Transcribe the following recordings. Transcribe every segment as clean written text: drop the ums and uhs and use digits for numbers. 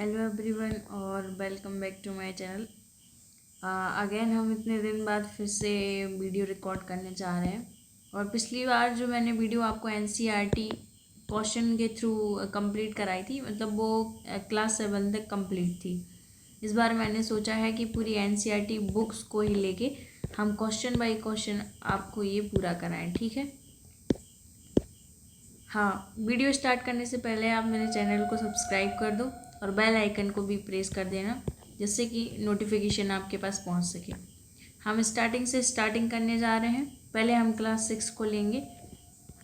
Hello everyone और welcome back to my channel. Again हम इतने दिन बाद फिर से वीडियो रिकॉर्ड करने जा रहे हैं। और पिछली बार जो मैंने वीडियो आपको एनसीईआरटी क्वेश्चन के थ्रू कंप्लीट कराई थी, मतलब वो क्लास 7 तक कंप्लीट थी। इस बार मैंने सोचा है कि पूरी एनसीईआरटी बुक्स को ही लेके हम क्वेश्चन बाय क्वेश्चन आपको ये पूरा कराएं, ठीक है। हाँ, वीडियो स्टार्ट करने से पहले आप मेरे चैनल को सब्सक्राइब कर दो और बेल आइकन को भी प्रेस कर देना, जिससे कि नोटिफिकेशन आपके पास पहुंच सके। हम स्टार्टिंग करने जा रहे हैं। पहले हम क्लास 6 को लेंगे,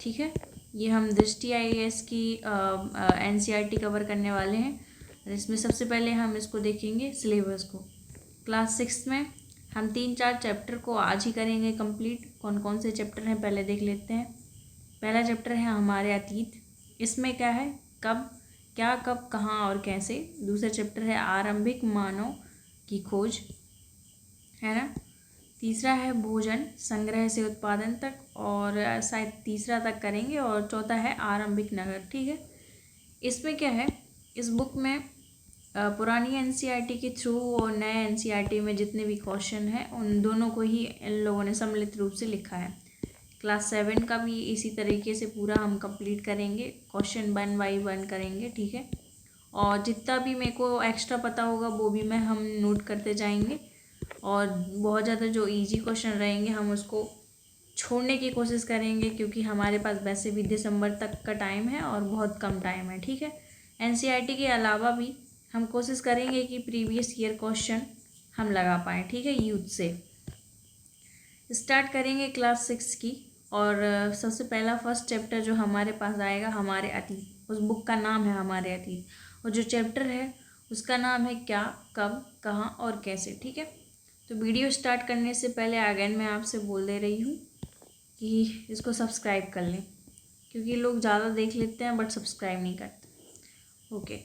ठीक है। ये हम दृष्टि आईएएस की एनसीईआरटी कवर करने वाले हैं। और इसमें सबसे पहले हम इसको देखेंगे सिलेबस को। क्लास 6 में हम 3-4 चैप्टर को आज ही करेंगे कंप्लीट। कौन कौन से चैप्टर हैं पहले देख लेते हैं। पहला चैप्टर है हमारे अतीत। इसमें क्या है, कब, क्या, कब, कहाँ और कैसे। दूसरा चैप्टर है आरंभिक मानव की खोज, है ना। तीसरा है भोजन संग्रह से उत्पादन तक, और शायद तीसरा तक करेंगे। और चौथा है आरंभिक नगर, ठीक है। इसमें क्या है, इस बुक में पुरानी एनसीईआरटी के थ्रू और नए एनसीईआरटी में जितने भी क्वेश्चन हैं उन दोनों को ही इन लोगों ने सम्मिलित रूप से लिखा है। क्लास 7 का भी इसी तरीके से पूरा हम कंप्लीट करेंगे, क्वेश्चन 1 बाय 1 करेंगे, ठीक है। और जितना भी मेरे को एक्स्ट्रा पता होगा वो भी हम नोट करते जाएंगे। और बहुत ज़्यादा जो इजी क्वेश्चन रहेंगे हम उसको छोड़ने की कोशिश करेंगे, क्योंकि हमारे पास वैसे भी दिसंबर तक का टाइम है और बहुत कम टाइम है, ठीक है। एनसीईआरटी के अलावा भी हम कोशिश करेंगे कि प्रीवियस ईयर क्वेश्चन हम लगा पाएँ, ठीक है, यूथ से। स्टार्ट करेंगे क्लास 6 की। और सबसे पहला फर्स्ट चैप्टर जो हमारे पास आएगा, हमारे अतीत। उस बुक का नाम है हमारे अतीत, और जो चैप्टर है उसका नाम है क्या, कब, कहाँ और कैसे, ठीक है। तो वीडियो स्टार्ट करने से पहले अगेन मैं आपसे बोल दे रही हूँ कि इसको सब्सक्राइब कर लें, क्योंकि लोग ज़्यादा देख लेते हैं बट सब्सक्राइब नहीं करते। ओके,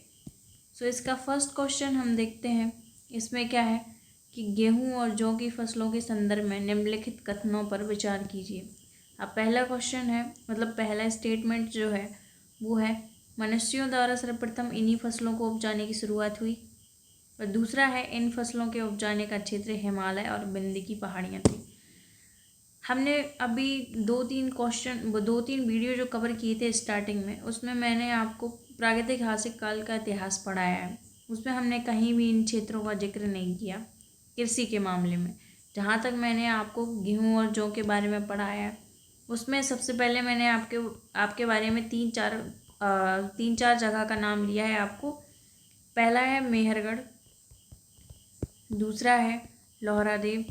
सो इसका फर्स्ट क्वेश्चन हम देखते हैं। इसमें क्या है कि गेहूं और जौ की फसलों के संदर्भ में निम्नलिखित कथनों पर विचार कीजिए। अब पहला क्वेश्चन है, मतलब पहला स्टेटमेंट जो है वो है, मनुष्यों द्वारा सर्वप्रथम इन्हीं फसलों को उपजाने की शुरुआत हुई। और दूसरा है, इन फसलों के उपजाने का क्षेत्र हिमालय और विंध्य की पहाड़ियाँ थी। हमने अभी 2-3 वीडियो जो कवर किए थे स्टार्टिंग में, उसमें मैंने आपको प्रागैतिहासिक काल का इतिहास पढ़ाया है। उसमें हमने कहीं भी इन क्षेत्रों का जिक्र नहीं किया कृषि के मामले में। जहाँ तक मैंने आपको गेहूँ और जौ के बारे में पढ़ाया है, उसमें सबसे पहले मैंने आपके बारे में 3-4 जगह का नाम लिया है आपको। पहला है मेहरगढ़, दूसरा है लोहरादेव,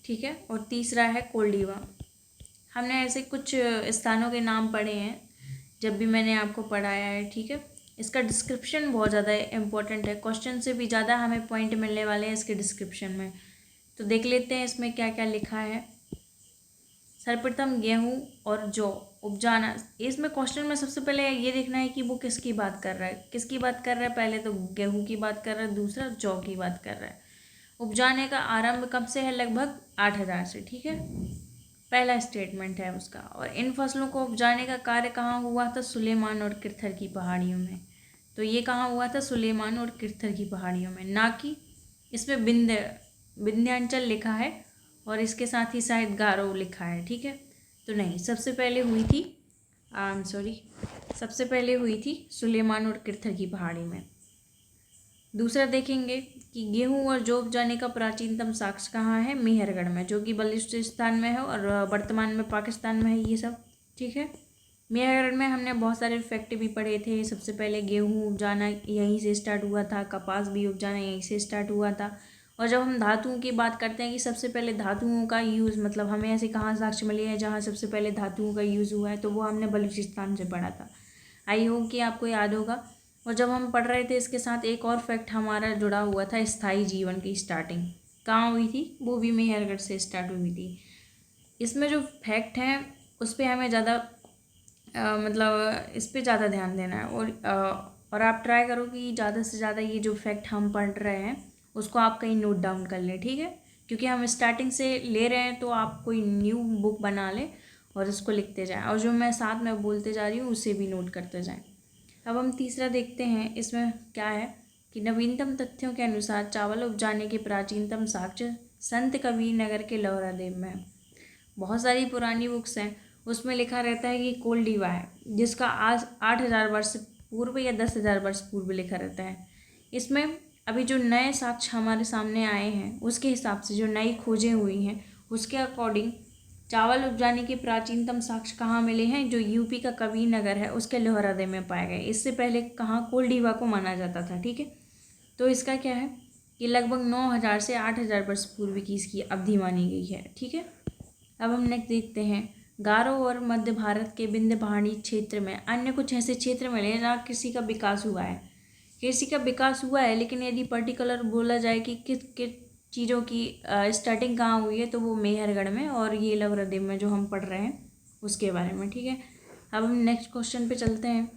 ठीक है, और तीसरा है कोल्डीवा। हमने ऐसे कुछ स्थानों के नाम पढ़े हैं जब भी मैंने आपको पढ़ाया है, ठीक है। इसका डिस्क्रिप्शन बहुत ज़्यादा इम्पोर्टेंट है, क्वेश्चन से भी ज़्यादा हमें पॉइंट मिलने वाले हैं इसके डिस्क्रिप्शन में। तो देख लेते हैं इसमें क्या क्या लिखा है। सर्वप्रथम गेहूँ और जौ उपजाना। इसमें क्वेश्चन में सबसे पहले ये देखना है कि वो किसकी बात कर रहा है, किसकी बात कर रहा है। पहले तो गेहूँ की बात कर रहा है, दूसरा जौ की बात कर रहा है। उपजाने का आरंभ कब से है, लगभग 8000 से, ठीक है, पहला स्टेटमेंट है उसका। और इन फसलों को उपजाने का कार्य कहाँ हुआ था, सुलेमान और किरथर की पहाड़ियों में। तो ये कहाँ हुआ था, सुलेमान और किरथर की पहाड़ियों में, ना कि इसमें विंध्यांचल लिखा है और इसके साथ ही शायद गारो लिखा है, ठीक है। तो नहीं, सबसे पहले हुई थी सुलेमान और किरथर की पहाड़ी में। दूसरा देखेंगे कि गेहूं और जौ उपजाने का प्राचीनतम साक्ष्य कहाँ है, मेहरगढ़ में, जो कि बलूचिस्तान में है और वर्तमान में पाकिस्तान में है ये सब, ठीक है। मेहरगढ़ में हमने बहुत सारे फैक्ट भी पढ़े थे। सबसे पहले गेहूं उपजाना यहीं से स्टार्ट हुआ था, कपास भी उपजाना यहीं से स्टार्ट हुआ था। और जब हम धातुओं की बात करते हैं कि सबसे पहले धातुओं का यूज़, मतलब हमें ऐसे कहाँ साक्ष्य मिले हैं जहाँ सबसे पहले धातुओं का यूज़ हुआ है, तो वो हमने बलूचिस्तान से पढ़ा था। आई होप कि आपको याद होगा। और जब हम पढ़ रहे थे इसके साथ एक और फैक्ट हमारा जुड़ा हुआ था, स्थायी जीवन की स्टार्टिंग कहाँ हुई थी, वो भी मेहरगढ़ से स्टार्ट हुई थी। इसमें जो फैक्ट हैं उस पर हमें ज़्यादा मतलब इस पर ज़्यादा ध्यान देना है। और आप ट्राई करो कि ज़्यादा से ज़्यादा ये जो फैक्ट हम पढ़ रहे हैं उसको आप कहीं नोट डाउन कर लें, ठीक है। क्योंकि हम स्टार्टिंग से ले रहे हैं, तो आप कोई न्यू बुक बना लें और इसको लिखते जाएं, और जो मैं साथ में बोलते जा रही हूँ उसे भी नोट करते जाएं। अब हम तीसरा देखते हैं, इसमें क्या है कि नवीनतम तथ्यों के अनुसार चावल उपजाने के प्राचीनतम साक्ष्य संत कबीर नगर के लौहरादेव में है। बहुत सारी पुरानी बुक्स हैं, उसमें लिखा रहता है कि कोल्डीवा है, जिसका आज 8,000 वर्ष पूर्व या 10,000 वर्ष पूर्व लिखा रहता है। इसमें अभी जो नए साक्ष्य हमारे सामने आए हैं उसके हिसाब से, जो नई खोजें हुई हैं उसके अकॉर्डिंग चावल उपजाने के प्राचीनतम साक्ष्य कहाँ मिले हैं, जो यूपी का कबीर नगर है उसके लोहरादेव में पाए गए। इससे पहले कहाँ कोल्डीवा को माना जाता था। ठीक है, तो इसका क्या है कि लगभग 9,000 से 8,000 वर्ष पूर्व की इसकी अवधि मानी गई है। ठीक है, अब हम नेक्स्ट देखते हैं, गारो और मध्य भारत के विंध्य पहाड़ी क्षेत्र में अन्य कुछ ऐसे क्षेत्र मिले हैं जहाँ कृषि का विकास हुआ है। कृषि का विकास हुआ है, लेकिन यदि पर्टिकुलर बोला जाए कि किस किस चीज़ों की स्टार्टिंग कहाँ हुई है, तो वो मेहरगढ़ में और ये लौहरादेव में जो हम पढ़ रहे हैं उसके बारे में। ठीक है, अब हम नेक्स्ट क्वेश्चन पे चलते हैं।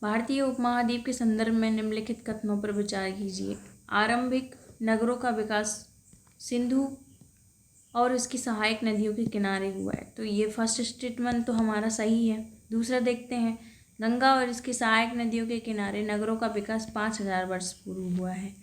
भारतीय उपमहाद्वीप के संदर्भ में निम्नलिखित कथनों पर विचार कीजिए। आरंभिक नगरों का विकास सिंधु और उसकी सहायक नदियों के किनारे हुआ है, तो ये फर्स्ट स्टेटमेंट तो हमारा सही है। दूसरा देखते हैं, गंगा और इसकी सहायक नदियों के किनारे नगरों का विकास 5,000 वर्ष पूर्व हुआ है,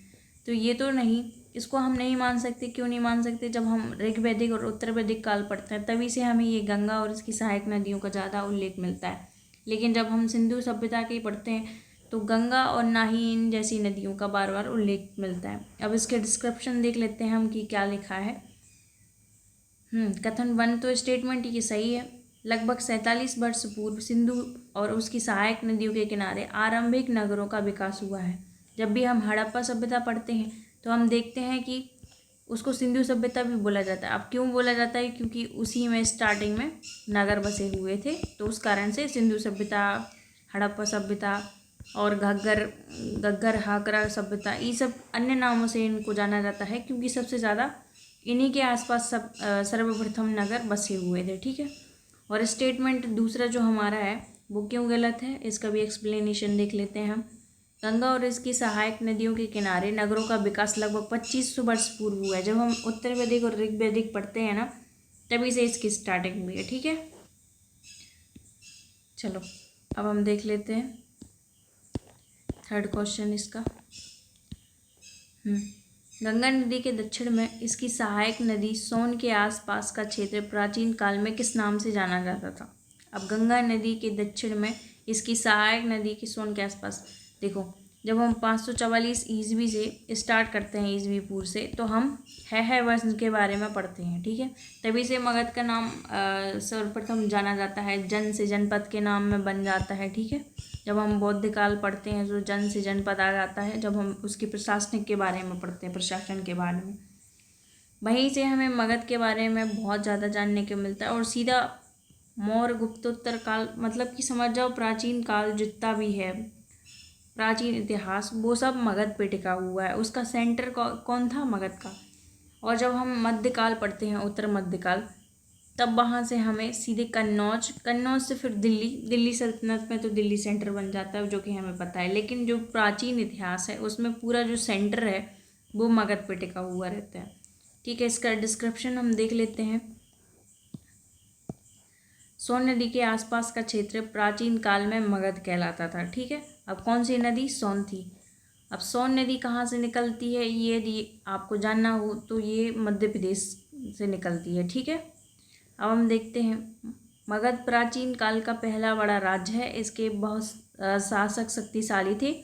तो ये तो नहीं, इसको हम नहीं मान सकते। क्यों नहीं मान सकते? जब हम ऋग्वैदिक और उत्तर वैदिक काल पढ़ते हैं तभी से हमें ये गंगा और इसकी सहायक नदियों का ज़्यादा उल्लेख मिलता है, लेकिन जब हम सिंधु सभ्यता के पढ़ते हैं तो गंगा और ना ही इन जैसी नदियों का बार बार उल्लेख मिलता है। अब इसके डिस्क्रिप्शन देख लेते हैं हम कि क्या लिखा है। कथन 1 तो स्टेटमेंट ये सही है। लगभग 47 वर्ष पूर्व सिंधु और उसकी सहायक नदियों के किनारे आरंभिक नगरों का विकास हुआ है। जब भी हम हड़प्पा सभ्यता पढ़ते हैं तो हम देखते हैं कि उसको सिंधु सभ्यता भी बोला जाता है। अब क्यों बोला जाता है? क्योंकि उसी में स्टार्टिंग में नगर बसे हुए थे, तो उस कारण से सिंधु सभ्यता, हड़प्पा सभ्यता और घग्गर हाकरा सभ्यता, ये सब अन्य नामों से इनको जाना जाता है, क्योंकि सबसे ज़्यादा इन्हीं के आसपास सब सर्वप्रथम नगर बसे हुए थे। ठीक है, और स्टेटमेंट दूसरा जो हमारा है वो क्यों गलत है, इसका भी एक्सप्लेनेशन देख लेते हैं हम। गंगा और इसकी सहायक नदियों के किनारे नगरों का विकास लगभग 2500 वर्ष पूर्व हुआ है। जब हम उत्तर वैदिक और ऋग्वैदिक पढ़ते हैं ना, तभी से इसकी स्टार्टिंग हुई है। ठीक है, चलो अब हम देख लेते हैं थर्ड क्वेश्चन इसका। गंगा नदी के दक्षिण में इसकी सहायक नदी सोन के आसपास का क्षेत्र प्राचीन काल में किस नाम से जाना जाता था? अब गंगा नदी के दक्षिण में इसकी सहायक नदी के सोन के आसपास, देखो जब हम 544 ईस्वी से स्टार्ट करते हैं ईस्वी पूर्व से, तो हम है वंश के बारे में पढ़ते हैं। ठीक है, तभी से मगध का नाम सर्वप्रथम जाना जाता है, जन से जनपद के नाम में बन जाता है। ठीक है, जब हम बौद्ध काल पढ़ते हैं तो जन से जनपद आ जाता है, जब हम उसकी प्रशासनिक के बारे में पढ़ते हैं, प्रशासन के बारे में, वहीं से हमें मगध के बारे में बहुत ज़्यादा जानने को मिलता है। और सीधा मौर्य गुप्तोत्तर काल, मतलब कि समझ जाओ प्राचीन काल जितना भी है, प्राचीन इतिहास, वो सब मगध पे टिका हुआ है। उसका सेंटर कौन था? मगध का। और जब हम मध्यकाल पढ़ते हैं, उत्तर मध्यकाल, तब वहाँ से हमें सीधे कन्नौज से फिर दिल्ली सल्तनत में तो दिल्ली सेंटर बन जाता है, जो कि हमें पता है। लेकिन जो प्राचीन इतिहास है उसमें पूरा जो सेंटर है वो मगध पे टिका हुआ रहता है। ठीक है, इसका डिस्क्रिप्शन हम देख लेते हैं। सोन नदी के आसपास का क्षेत्र प्राचीन काल में मगध कहलाता था। ठीक है, अब कौन सी नदी? सोन थी। अब सोन नदी कहाँ से निकलती है, ये यदि आपको जानना हो तो ये मध्य प्रदेश से निकलती है। ठीक है, अब हम देखते हैं, मगध प्राचीन काल का पहला बड़ा राज्य है। इसके बहुत शासक शक्तिशाली थे।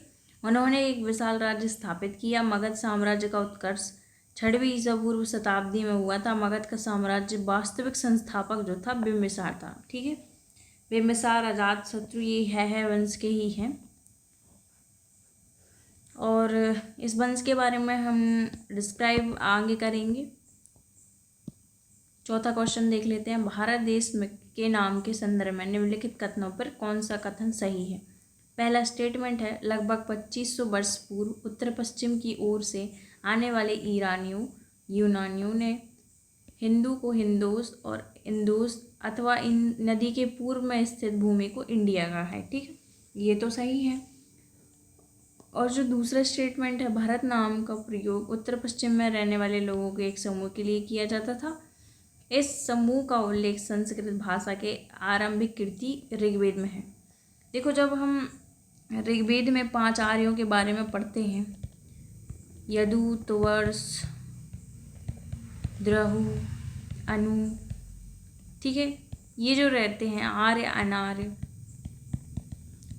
उन्होंने एक विशाल राज्य स्थापित किया। मगध साम्राज्य का उत्कर्ष 6वीं ईसा पूर्व शताब्दी में हुआ था। मगध का साम्राज्य वास्तविक संस्थापक जो था बिम्बिसार था। ठीक है, बिम्बिसार अजातशत्रु ये है वंश के ही हैं, और इस वंश के बारे में हम डिस्क्राइब आगे करेंगे। चौथा क्वेश्चन देख लेते हैं, भारत देश में के नाम के संदर्भ में निम्नलिखित कथनों पर कौन सा कथन सही है? पहला स्टेटमेंट है, लगभग 2500 वर्ष पूर्व उत्तर पश्चिम की ओर से आने वाले ईरानियों यूनानियों ने हिंदू को हिंदोस और इंदोस अथवा इन नदी के पूर्व में स्थित भूमि को इंडिया कहा है। ठीक, ये तो सही है। और जो दूसरा स्टेटमेंट है, भारत नाम का प्रयोग उत्तर पश्चिम में रहने वाले लोगों के एक समूह के लिए किया जाता था। इस समूह का उल्लेख संस्कृत भाषा के आरंभिक कृति ऋग्वेद में है। देखो, जब हम ऋग्वेद में 5 आर्यों के बारे में पढ़ते हैं, यदु, तुवर्स, द्रहु, अनु, ठीक है, ये जो रहते हैं आर्य अनार्य,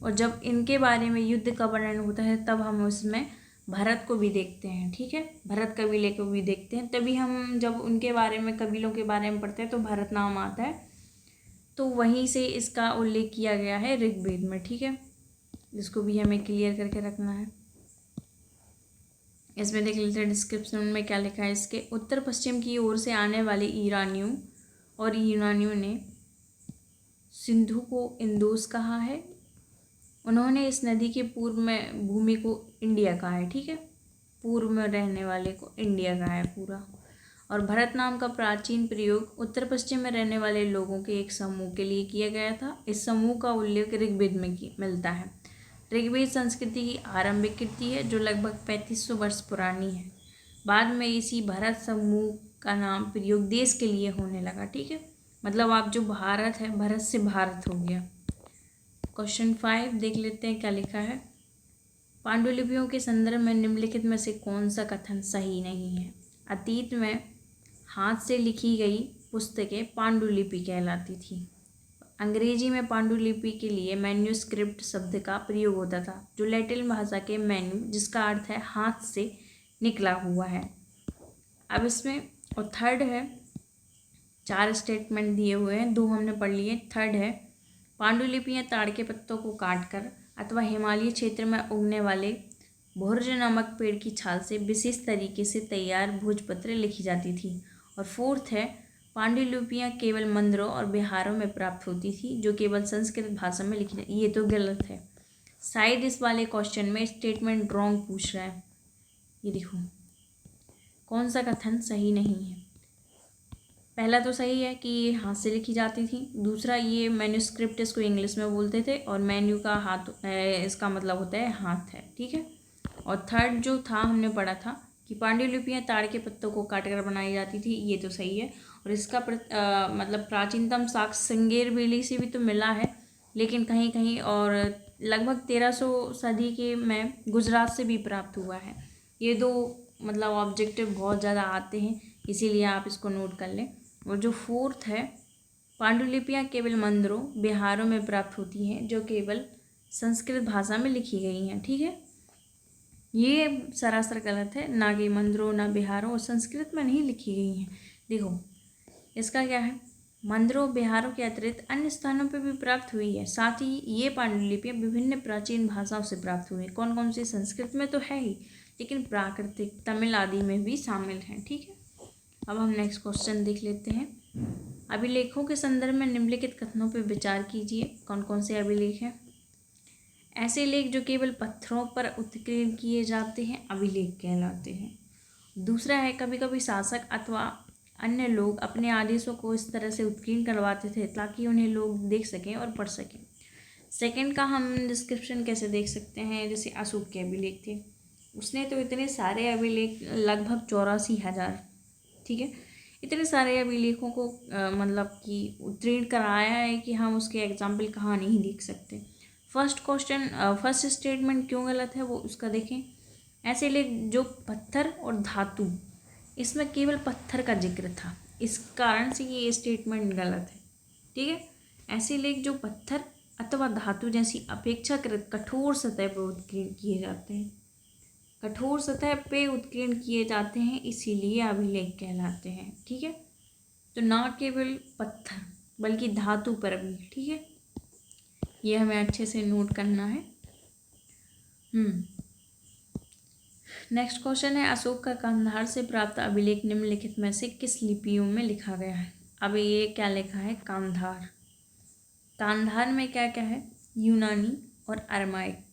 और जब इनके बारे में युद्ध का वर्णन होता है तब हम उसमें भरत को भी देखते हैं। ठीक है, भरत कबीले को भी देखते हैं, तभी हम जब उनके बारे में, कबीलों के बारे में पढ़ते हैं तो भरत नाम आता है। तो वहीं से इसका उल्लेख किया गया है ऋग्वेद में। ठीक है, इसको भी हमें क्लियर करके रखना है। इसमें देख लेते हैं डिस्क्रिप्शन में क्या लिखा है। इसके उत्तर पश्चिम की ओर से आने वाले ईरानियों और यूनानियों ने सिंधु को इंदोस कहा है। उन्होंने इस नदी के पूर्व में भूमि को इंडिया कहा है। ठीक है, पूर्व में रहने वाले को इंडिया कहा है पूरा। और भरत नाम का प्राचीन प्रयोग उत्तर पश्चिम में रहने वाले लोगों के एक समूह के लिए किया गया था। इस समूह का उल्लेख ऋग्वेद में मिलता है। ऋग्वेद संस्कृति की आरंभिक कृति है जो लगभग 3500 वर्ष पुरानी है। बाद में इसी भरत समूह का नाम प्रयोग देश के लिए होने लगा। ठीक है, मतलब आप जो भारत है, भरत से भारत हो गया। क्वेश्चन 5 देख लेते हैं क्या लिखा है। पांडुलिपियों के संदर्भ में निम्नलिखित में से कौन सा कथन सही नहीं है। अतीत में हाथ से लिखी गई पुस्तकें पांडुलिपि कहलाती थी। अंग्रेजी में पांडुलिपि के लिए मैन्यूस्क्रिप्ट शब्द का प्रयोग होता था, जो लैटिन भाषा के मैन्यू, जिसका अर्थ है हाथ से निकला हुआ है। अब इसमें और थर्ड है, 4 स्टेटमेंट दिए हुए हैं, 2 हमने पढ़ लिए। थर्ड है, पांडुलिपियाँ ताड़ के पत्तों को काटकर अथवा हिमालय क्षेत्र में उगने वाले भुर्ज नामक पेड़ की छाल से विशेष तरीके से तैयार भोजपत्र लिखी जाती थी। और फोर्थ है, पांडुलिपियाँ केवल मंदिरों और बिहारों में प्राप्त होती थी, जो केवल संस्कृत भाषा में लिखी जाती। ये तो गलत है। साइड इस वाले क्वेश्चन में स्टेटमेंट रॉन्ग पूछ रहा है। ये देखो कौन सा कथन सही नहीं है। पहला तो सही है कि ये हाथ से लिखी जाती थी। दूसरा, ये मैन्यूस्क्रिप्ट इसको इंग्लिश में बोलते थे, और मेन्यू का हाथ, इसका मतलब होता है हाथ है। ठीक है, और थर्ड जो था हमने पढ़ा था कि पांडुलिपियाँ ताड़ के पत्तों को काटकर बनाई जाती थी, ये तो सही है। और इसका मतलब प्राचीनतम साक्ष्य संगेर बेली से भी तो मिला है, लेकिन कहीं कहीं, और लगभग 1300 सदी के में गुजरात से भी प्राप्त हुआ है। ये दो मतलब ऑब्जेक्टिव बहुत ज़्यादा आते हैं, इसीलिए आप इसको नोट कर लें। और जो फोर्थ है, पांडुलिपियाँ केवल मंदिरों बिहारों में प्राप्त होती हैं, जो केवल संस्कृत भाषा में लिखी गई हैं। ठीक है, ये सरासर गलत है। ना कि मंदिरों, ना बिहारों और संस्कृत में नहीं लिखी गई हैं। देखो इसका क्या है, मंदिरों बिहारों के अतिरिक्त अन्य स्थानों पर भी प्राप्त हुई है। साथ ही ये पांडुलिपियाँ विभिन्न प्राचीन भाषाओं से प्राप्त हुई हैं। कौन कौन सी? संस्कृत में तो है ही, लेकिन प्राकृतिक, तमिल आदि में भी शामिल हैं। ठीक है, अब हम नेक्स्ट क्वेश्चन देख लेते हैं। अभिलेखों के संदर्भ में निम्नलिखित कथनों पर विचार कीजिए। कौन कौन से अभिलेख हैं? ऐसे लेख जो केवल पत्थरों पर उत्कीर्ण किए जाते हैं अभिलेख कहलाते हैं। दूसरा है, कभी कभी शासक अथवा अन्य लोग अपने आदेशों को इस तरह से उत्कीर्ण करवाते थे ताकि उन्हें लोग देख सकें और पढ़ सकें। सेकंड का हम डिस्क्रिप्शन कैसे देख सकते हैं, जैसे अशोक के अभिलेख थे, उसने तो इतने सारे अभिलेख, लगभग 84,000, ठीक है, इतने सारे अभिलेखों को मतलब कि उत्तीर्ण कराया है कि हम उसके एग्जाम्पल कहाँ नहीं देख सकते। फर्स्ट क्वेश्चन, फर्स्ट स्टेटमेंट क्यों गलत है वो उसका देखें। ऐसे लेख जो पत्थर और धातु, इसमें केवल पत्थर का जिक्र था, इस कारण से ये स्टेटमेंट गलत है। ठीक है, ऐसे लेख जो पत्थर अथवा धातु जैसी अपेक्षाकृत कठोर सतह पर उत्कीर्ण किए जाते हैं, कठोर सतह पे उत्कीर्ण किए जाते हैं, इसीलिए अभिलेख कहलाते हैं। ठीक है, तो ना केवल पत्थर बल्कि धातु पर भी। ठीक है, ये हमें अच्छे से नोट करना है। नेक्स्ट क्वेश्चन है, अशोक का कांधार से प्राप्त अभिलेख निम्नलिखित में से किस लिपियों में लिखा गया है। अब ये क्या लिखा है, कांधार। कांधार में क्या क्या है, यूनानी और अरमाइक।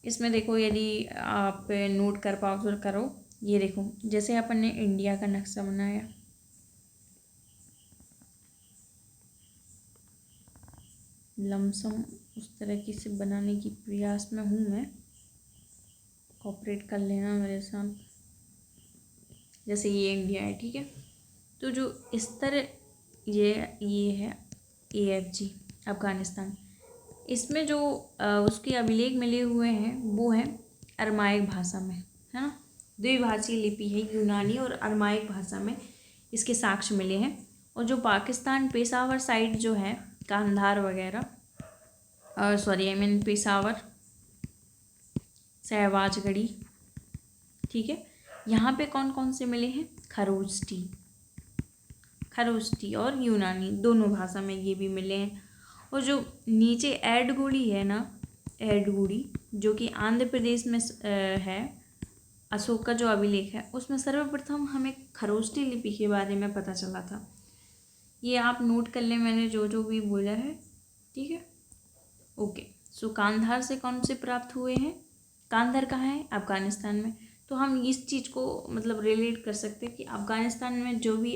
इसमें देखो, यदि आप नोट कर पाओ तो करो। ये देखो, जैसे अपन ने इंडिया का नक्शा बनाया, लमसम उस तरह की से बनाने की प्रयास में हूँ मैं, कोऑपरेट कर लेना मेरे साथ। जैसे ये इंडिया है, ठीक है, तो जो स्तर ये है AFG अफ़गानिस्तान, इसमें जो उसके अभिलेख मिले हुए हैं वो हैं अरमाइक भाषा में, है ना। द्विभाषीय लिपि है, यूनानी और अरमाइक भाषा में इसके साक्ष्य मिले हैं। और जो पाकिस्तान पेशावर साइड जो है, कांधार वगैरह, पेशावर, शहबाजगढ़ी, ठीक है, यहाँ पे कौन कौन से मिले हैं, खरोष्टी और यूनानी दोनों भाषा में ये भी मिले हैं। और जो नीचे एडगुड़ी है ना, एडगुड़ी जो कि आंध्र प्रदेश में है, अशोक का जो अभिलेख है उसमें सर्वप्रथम हमें खरोष्टी लिपि के बारे में पता चला था। ये आप नोट कर लें, मैंने जो जो भी बोला है, ठीक है। ओके, सो कांधार से कौन से प्राप्त हुए हैं, कांधार कहाँ है, अफ़गानिस्तान में। तो हम इस चीज़ को मतलब रिलेट कर सकते हैं कि अफ़गानिस्तान में जो भी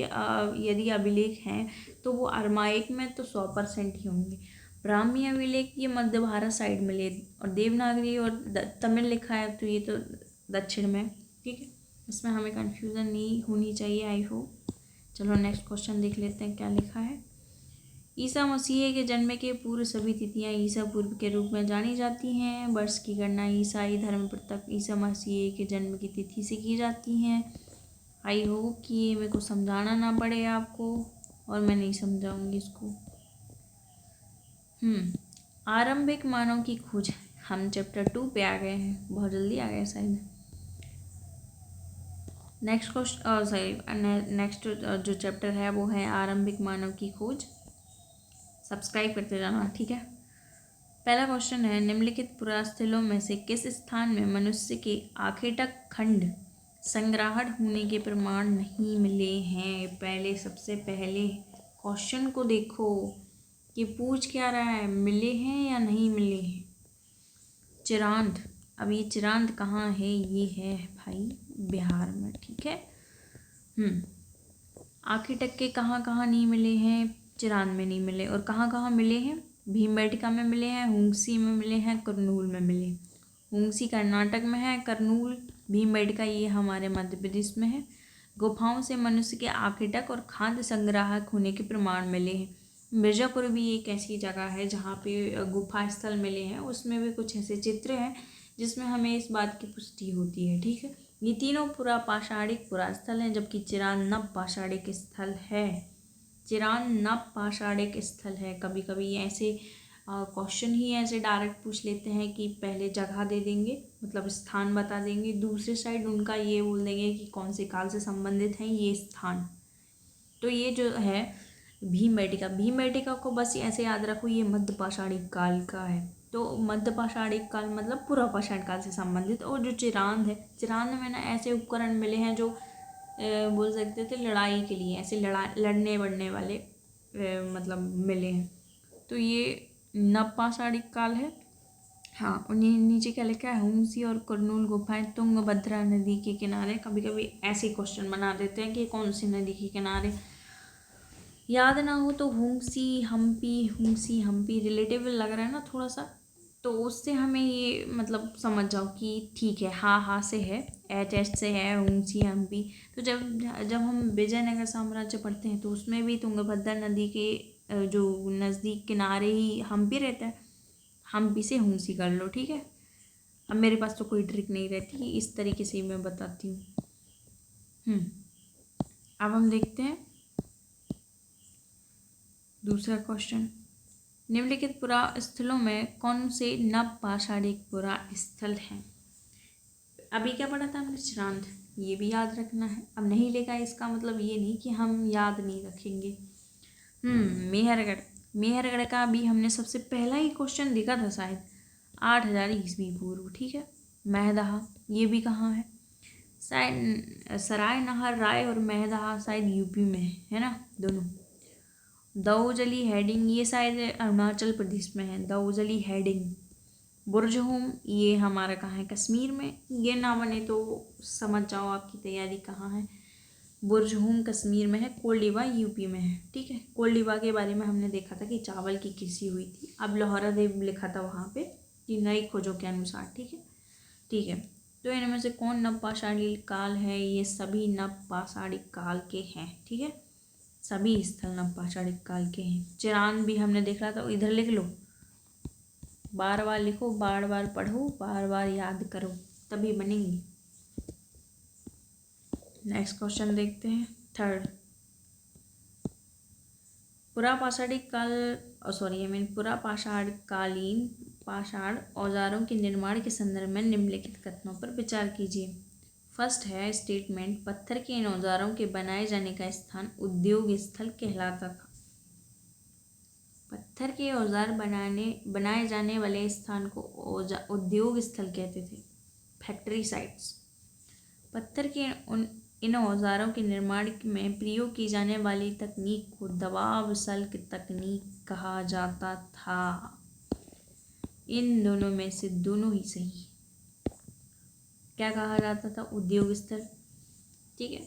यदि अभिलेख हैं तो वो अरमाइक में तो 100% ही होंगे। ब्राह्मी अभिलेख ये मध्य भारत साइड मिले, और देवनागरी और तमिल लिखा है तो ये तो दक्षिण में, ठीक है। इसमें हमें कन्फ्यूज़न नहीं होनी चाहिए, आई होप। चलो नेक्स्ट क्वेश्चन देख लेते हैं क्या लिखा है। ईसा मसीह के जन्म के पूर्व सभी तिथियां ईसा पूर्व के रूप में जानी जाती हैं। वर्ष की गणना ईसाई धर्म तक ईसा मसीह के जन्म की तिथि से की जाती हैं। आई होप कि ये मेरे को समझाना ना पड़े आपको, और मैं नहीं समझाऊंगी इसको। आरंभिक मानव की खोज, हम चैप्टर 2 पे आ गए हैं, बहुत जल्दी आ गए शायद। नेक्स्ट नेक्स्ट जो चैप्टर है वो है आरंभिक मानव की खोज। सब्सक्राइब करते जाना, ठीक है। पहला क्वेश्चन है, निम्नलिखित पुरास्थलों में से किस स्थान में मनुष्य के आखेटक खंड संग्राहण होने के प्रमाण नहीं मिले हैं। सबसे पहले क्वेश्चन को देखो कि पूछ क्या रहा है, मिले हैं या नहीं मिले हैं। चिरांद, अब ये चिरांद कहाँ है, ये है भाई बिहार में, ठीक है। आखेटक के कहाँ कहाँ नहीं मिले हैं, चिरांद में नहीं मिले। और कहाँ कहाँ मिले हैं, भीमबेटका में मिले हैं, हुंगसी में मिले हैं, करनूल में मिले। हुंगसी कर्नाटक में है, करनूल भीमबेटका ये हमारे मध्य प्रदेश में है। गुफाओं से मनुष्य के आखेटक और खाद्य संग्राहक होने के प्रमाण मिले हैं। मिर्ज़ापुर भी एक ऐसी जगह है जहाँ पे गुफा स्थल मिले हैं, उसमें भी कुछ ऐसे चित्र हैं जिसमें हमें इस बात की पुष्टि होती है, ठीक है। ये तीनों पुरापाषाणिक पुरास्थल हैं, जबकि चिरांद नवपाषाणिक स्थल है। चिरांद नवपाषाणिक स्थल है। कभी कभी ऐसे क्वेश्चन ही ऐसे डायरेक्ट पूछ लेते हैं कि पहले जगह दे देंगे, मतलब स्थान बता देंगे, दूसरे साइड उनका ये बोल देंगे कि कौन से काल से संबंधित हैं ये स्थान। तो ये जो है भीमबेटका को बस ऐसे याद रखो, ये मध्यपाषाणिक काल का है। तो मध्यपाषाणिक काल मतलब पुरापाषाण काल से संबंधित। और जो चिरांद है, चिरांद में ना ऐसे उपकरण मिले हैं जो बोल सकते थे लड़ाई के लिए, ऐसे लड़ने बढ़ने वाले मतलब मिले हैं। तो ये नवपाषाणिक काल है। हाँ, उन्हें नीचे क्या लिखा है, हुंसी और करनूल गुफाएं तुंगभद्रा नदी के किनारे। कभी कभी ऐसे क्वेश्चन बना देते हैं कि कौन सी नदी के किनारे, याद ना हो तो हुंसी हम्पी रिलेटिव लग रहा है ना थोड़ा सा, तो उससे हमें ये मतलब समझ जाओ कि ठीक है, हाँ से है, एच से है, हुंसी हम्पी। तो जब हम विजयनगर साम्राज्य पढ़ते हैं तो उसमें भी तुंगभद्रा नदी के जो नज़दीक किनारे ही हम्पी रहता है, हम्पी से हुंसी कर लो, ठीक है। अब मेरे पास तो कोई ट्रिक नहीं रहती, इस तरीके से मैं बताती हूँ। अब हम देखते हैं दूसरा क्वेश्चन, निम्नलिखित पुरा स्थलों में कौन से नवपाषाणिक पुरा स्थल हैं। अभी क्या पढ़ा था हमने, चिरांद, ये भी याद रखना है। अब नहीं लेगा इसका मतलब ये नहीं कि हम याद नहीं रखेंगे। मेहरगढ़ का भी हमने सबसे पहला ही क्वेश्चन देखा था शायद 8000 ईस्वी पूर्व, ठीक है। महदहा ये भी कहाँ है, शायद सराय नहर राय और महदहा शायद यूपी में है ना दोनों। दौजली हेडिंग ये शायद अरुणाचल प्रदेश में है, दौजली हेडिंग। बुर्जहोम ये हमारा कहाँ है, कश्मीर में। ये ना बने तो समझ जाओ आपकी तैयारी कहाँ है। बुर्जहोम कश्मीर में है, कोल्डिवा यूपी में है, ठीक है। कोल्डिवा के बारे में हमने देखा था कि चावल की कृषि हुई थी। अब लोहरा देव लिखा था वहाँ पे कि नई खोजों के अनुसार, ठीक है। तो इनमें से कौन नवपाषाणिक काल है, ये सभी नवपाषाणिक काल के हैं, ठीक है। सभी स्थल नवपाषाण काल के हैं। चिरान भी हमने देख रहा था, इधर लिख लो, बार बार लिखो, बार बार पढ़ो, बार बार याद करो, तभी बनेंगी। नेक्स्ट क्वेश्चन देखते हैं, थर्ड। पुरापाषाणकालीन पाषाण औजारों के निर्माण के संदर्भ में निम्नलिखित कथनों पर विचार कीजिए। फर्स्ट है स्टेटमेंट, पत्थर के इन औजारों के बनाए जाने का स्थान उद्योग स्थल कहलाता था। पत्थर के औजार बनाए जाने वाले स्थान को उद्योग स्थल कहते थे, फैक्ट्री साइट्स। पत्थर के इन औजारों के निर्माण में प्रयोग की जाने वाली तकनीक को दबाव सल्क तकनीक कहा जाता था। इन दोनों में से दोनों ही सही। क्या कहा जाता था? उद्योग स्थल। ठीक है,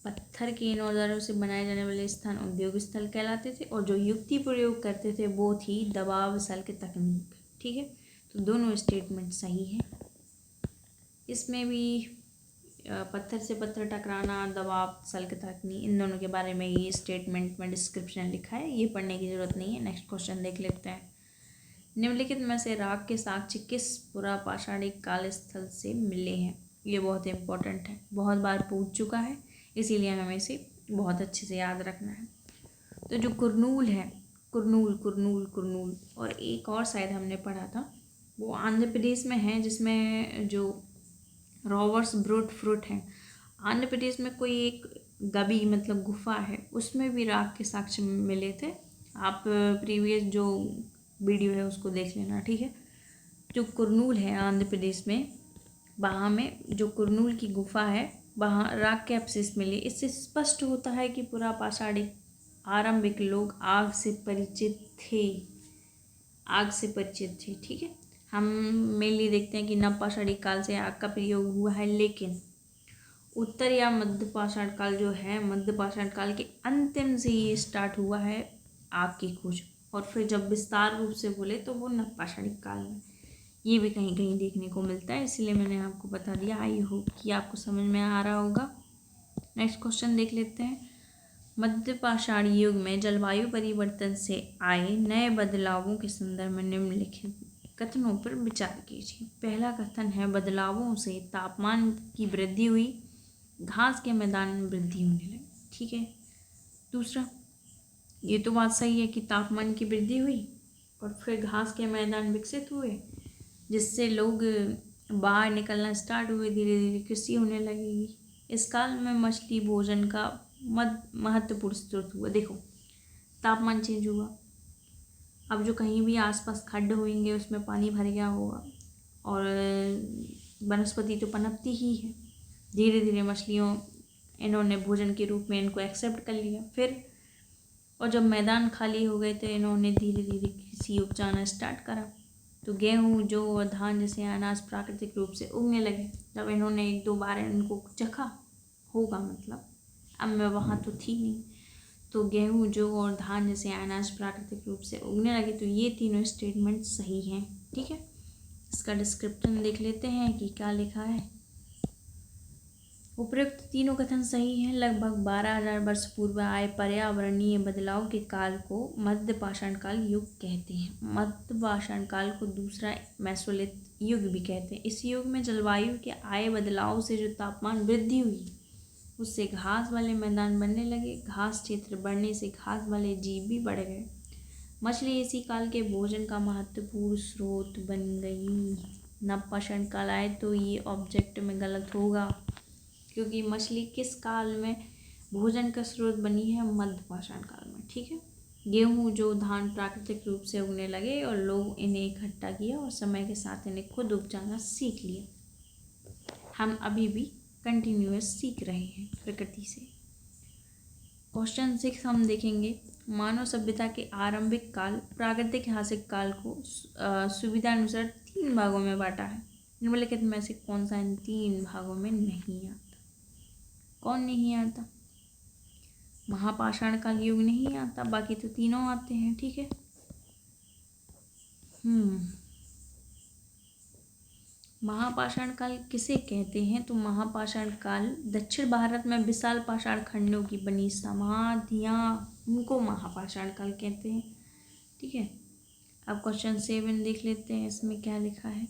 पत्थर के इन औजारों से बनाए जाने वाले स्थान उद्योग स्थल कहलाते थे, और जो युक्ति प्रयोग करते थे वो थी दबाव सल्क तकनीक। ठीक है, तो दोनों स्टेटमेंट सही है। इसमें भी पत्थर से पत्थर टकराना, दबाव सल्क तकनीक, इन दोनों के बारे में ये स्टेटमेंट में डिस्क्रिप्शन लिखा है, ये पढ़ने की ज़रूरत नहीं है। नेक्स्ट क्वेश्चन देख लेते हैं। निम्नलिखित में से राग के साक्ष्य किस पुरापाषाणिक काल स्थल से मिले हैं? ये बहुत इंपॉर्टेंट है, बहुत बार पूछ चुका है, इसीलिए हमें इसे बहुत अच्छे से याद रखना है। तो जो कुरनूल है, कुरनूल और एक और शायद हमने पढ़ा था, वो आंध्र प्रदेश में है, जिसमें जो रॉवर्स ब्रूट फ्रूट है। आंध्र प्रदेश में कोई एक गबी मतलब गुफा है, उसमें भी राग के साक्ष्य मिले थे। आप प्रीवियस जो वीडियो है उसको देख लेना। ठीक है, जो कुरनूल है आंध्र प्रदेश में, वहाँ में जो कुरनूल की गुफा है, वहाँ राग के अवशेष मिले। इससे स्पष्ट होता है कि पुरापाषाणिक आरंभिक लोग आग से परिचित थे। ठीक है, हम मेनली देखते हैं कि नवपाषाणिक काल से आग का प्रयोग हुआ है, लेकिन उत्तर या मध्य पाषाण काल जो है, मध्य पाषाण काल के अंतिम से ये स्टार्ट हुआ है आग की खोज, और फिर जब विस्तार रूप से बोले तो वो नवपाषाणिक काल में। ये भी कहीं कहीं देखने को मिलता है, इसलिए मैंने आपको बता दिया। आई होप कि आपको समझ में आ रहा होगा। नेक्स्ट क्वेश्चन देख लेते हैं। मध्य पाषाण युग में जलवायु परिवर्तन से आए नए बदलावों के संदर्भ में निम्नलिखित कथनों पर विचार कीजिए। पहला कथन है, बदलावों से तापमान की वृद्धि हुई, घास के मैदान में वृद्धि होने लगी। ठीक है, दूसरा, ये तो बात सही है कि तापमान की वृद्धि हुई और फिर घास के मैदान विकसित हुए, जिससे लोग बाहर निकलना स्टार्ट हुए, धीरे धीरे कृषि होने लगेगी। इस काल में मछली भोजन का महत्वपूर्ण स्रोत हुआ। देखो, तापमान चेंज हुआ, अब जो कहीं भी आसपास खड्ड होंगे उसमें पानी भर गया होगा, और वनस्पति तो पनपती ही है। धीरे धीरे मछलियों इन्होंने भोजन के रूप में इनको एक्सेप्ट कर लिया। फिर और जब मैदान खाली हो गए तो इन्होंने धीरे धीरे कृषि उपजाना स्टार्ट करा। तो गेहूँ, जौ और धान जैसे अनाज प्राकृतिक रूप से उगने लगे। जब इन्होंने एक दो बार इनको चखा होगा, मतलब अब मैं वहाँ तो थी नहीं, तो गेहूँ, जौ और धान जैसे अनाज प्राकृतिक रूप से उगने लगे। तो ये तीनों स्टेटमेंट सही हैं। ठीक है, इसका डिस्क्रिप्शन देख लेते हैं कि क्या लिखा है। उपरोक्त तीनों कथन सही हैं। लगभग 12,000 वर्ष पूर्व आए पर्यावरणीय बदलाव के काल को मध्य पाषाण काल युग कहते हैं। मध्य पाषाण काल को दूसरा मेसोलिथ युग भी कहते हैं। इस युग में जलवायु के आए बदलाव से जो तापमान वृद्धि हुई, उससे घास वाले मैदान बनने लगे। घास क्षेत्र बढ़ने से घास वाले जीव भी बढ़ गए। मछली इसी काल के भोजन का महत्वपूर्ण स्रोत बन गई। नवपाषाण काल आए तो ये ऑब्जेक्ट में गलत होगा, क्योंकि मछली किस काल में भोजन का स्रोत बनी है? मध्य पाषाण काल में। ठीक है, गेहूँ, जो धान प्राकृतिक रूप से उगने लगे और लोग इन्हें इकट्ठा किया और समय के साथ इन्हें खुद उपजाना सीख लिया। हम अभी भी कंटिन्यूअस सीख रहे हैं प्रकृति से। क्वेश्चन 6 हम देखेंगे। मानव सभ्यता के आरंभिक काल प्राकृतिक ऐतिहासिक काल को सुविधानुसार 3 भागों में बांटा है। निम्नलिखित में से कौन सा इन 3 भागों में नहीं आता? कौन नहीं आता? महापाषाण काल युग नहीं आता, बाकी तो तीनों आते हैं। ठीक है, महापाषाण काल किसे कहते हैं? तो महापाषाण काल दक्षिण भारत में विशाल पाषाण खंडों की बनी समाधियाँ, उनको महापाषाण काल कहते हैं। ठीक है, अब क्वेश्चन 7 देख लेते हैं, इसमें क्या लिखा है।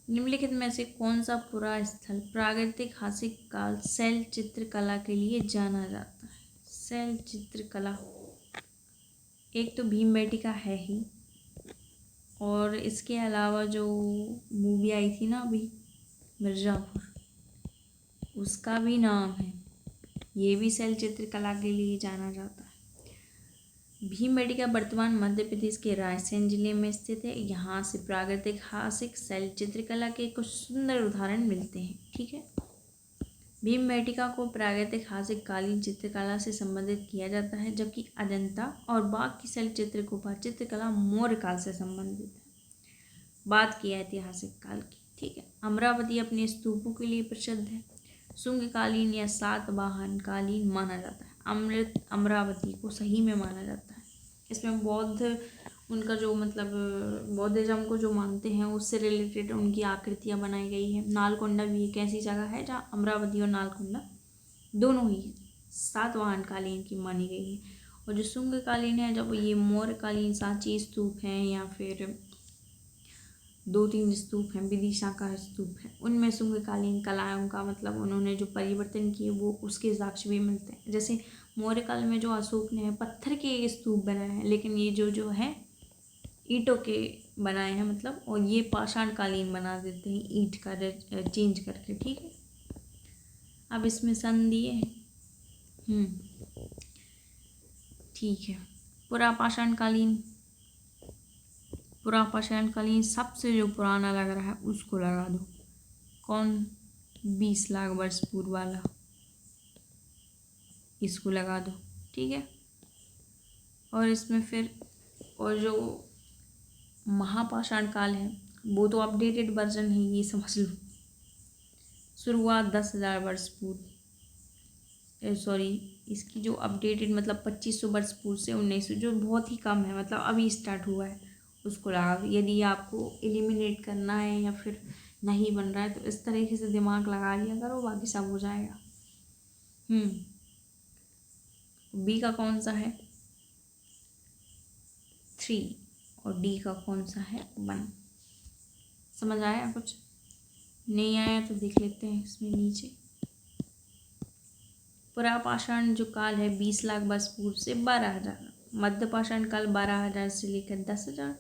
निम्नलिखित में से कौन सा पुरा स्थल प्रागैतिहासिक काल शैल चित्रकला के लिए जाना जाता है? शैल चित्रकला, एक तो भीमबेटका है ही, और इसके अलावा जो मूवी आई थी ना अभी मिर्ज़ापुर, उसका भी नाम है, ये भी शैल चित्रकला के लिए जाना जाता है। भीमबेटका वर्तमान मध्य प्रदेश के रायसेन जिले में स्थित है। यहाँ से प्रागैतिहासिक शैल चित्रकला के कुछ सुंदर उदाहरण मिलते हैं। ठीक है, भीमबेटका को प्रागैतिहासिक कालीन चित्रकला से संबंधित किया जाता है, जबकि अजंता और बाघ की शैल चित्र गुफा चित्रकला मौर्य काल से संबंधित है। बात की ऐतिहासिक काल की। ठीक है, अमरावती अपने स्तूपों के लिए प्रसिद्ध है। शुंगकालीन या सातवाहन कालीन माना जाता है। अमरावती को सही में माना जाता है। इसमें बौद्ध, उनका जो मतलब बौद्धिज्म को जो मानते हैं उससे रिलेटेड उनकी आकृतियाँ बनाई गई है। नालकोंडा भी एक ऐसी जगह है जहाँ अमरावती और नालकोंडा दोनों ही सातवाहन कालीन की मानी गई है। और जो शुंगकालीन है, जब ये मौर्यकालीन सांची स्तूप हैं या फिर 2-3 स्तूप हैं, विदिशा का स्तूप है, उनमें शुंगकालीन कलाओं का मतलब उन्होंने जो परिवर्तन किए वो उसके साक्ष्य भी मिलते हैं। जैसे मौर्य काल में जो अशोक ने पत्थर के स्तूप बनाए हैं, लेकिन ये जो है ईंटों के बनाए हैं मतलब, और ये पाषाण कालीन बना देते हैं ईंट का चेंज करके। ठीक है, अब इसमें सन दिए हैं। ठीक है, पुरापाषाण कालीन सबसे जो पुराना लग रहा है उसको लगा दो। कौन? 20 लाख वर्ष पूर्व वाला, इसको लगा दो। ठीक है, और इसमें फिर और जो महापाषाण काल है वो तो अपडेटेड वर्जन है, ये समझ लो। शुरुआत 10,000 वर्ष पूर्व, सॉरी, इसकी जो अपडेटेड मतलब 2500 वर्ष पूर्व से 1900, जो बहुत ही कम है, मतलब अभी स्टार्ट हुआ है, उसको लगा दो। यदि आपको एलिमिनेट करना है या फिर नहीं बन रहा है तो इस तरीके से दिमाग लगा लिया करो, बाकी सब हो जाएगा। बी का कौन सा है? 3, और डी का कौन सा है? 1। समझ आया? कुछ नहीं आया तो देख लेते हैं इसमें नीचे। पुरापाषाण जो काल है 20 लाख वर्ष पूर्व से 12,000, मध्य पाषाण काल 12,000 से लेकर 10,000,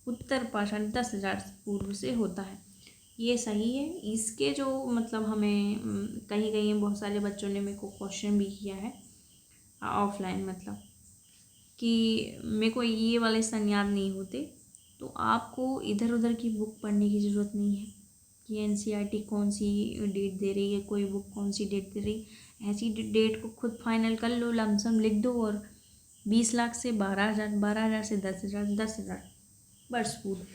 उत्तर पाषाण 10,000 पूर्व से होता है। ये सही है। इसके जो मतलब हमें कहीं कहीं बहुत सारे बच्चों ने मेरे को क्वेश्चन भी किया है ऑफलाइन, मतलब कि मेरे को ये वाले सन याद नहीं होते, तो आपको इधर उधर की बुक पढ़ने की ज़रूरत नहीं है कि एनसीईआरटी कौन सी डेट दे रही है, कोई बुक कौन सी डेट दे रही। ऐसी डेट को खुद फाइनल कर लो, लमसम लिख दो, और 20 लाख से 12,000, 12,000 से 10,000, 10,000 वर्ष पूर्व,